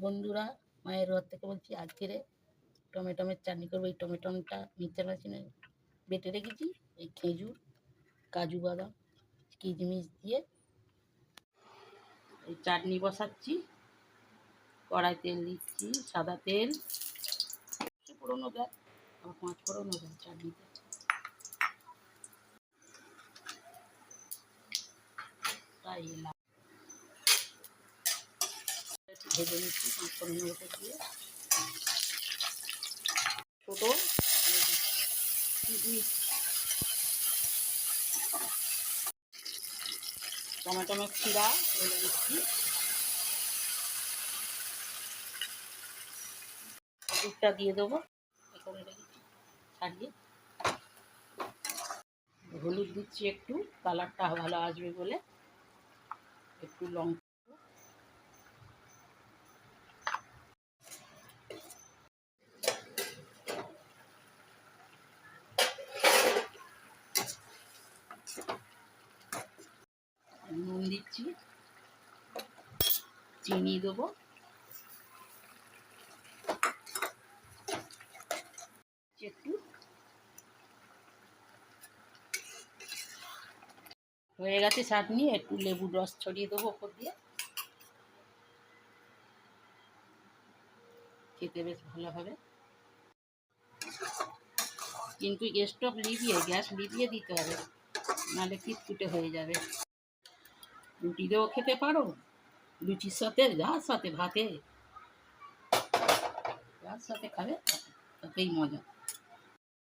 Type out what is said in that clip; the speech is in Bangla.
বন্ধুরা, মায়ের ঘর থেকে বলছি আজকের টমেটোমের চাটনি করবো। এই টমেটোটা মিক্সচার মেশিনে বেটে রেখেছি। এই খেজুর, কাজু বাদাম, কিশমিশ দিয়ে এই চাটনি বসাচ্ছি। কড়াই তেল দিচ্ছি, সাদা তেল, পুরোনো দেয় আবার 5 ফোড়নও দেয় চাটনিতে। তাই ভেজে নিচ্ছি 5 ফোড়নের উপর দিয়ে। ছোটো টমেটোমের খিরা ঢেলে দিচ্ছি। দুধটা দিয়ে দেবো করে রেখেছি ছাড়িয়ে। হলুদ দিচ্ছি একটু, কালারটা ভালো আসবে বলে। একটু লঙ্কা, নুন দিচ্ছি, চিনি দেবো, একটু হয়ে গেছে চাটনি। একটু লেবুর রস ছড়িয়ে দেবো ওপর দিয়ে, খেতে বেশ ভালো হবে। কিন্তু গ্যাস লিভিয়ে দিতে হবে, নাহলে কিটকুটে হয়ে যাবে। রুটি দিয়েও খেতে পারো, লুচির সাথে, যার সাথে, ভাতে, যার সাথে খাবে তাতেই মজা।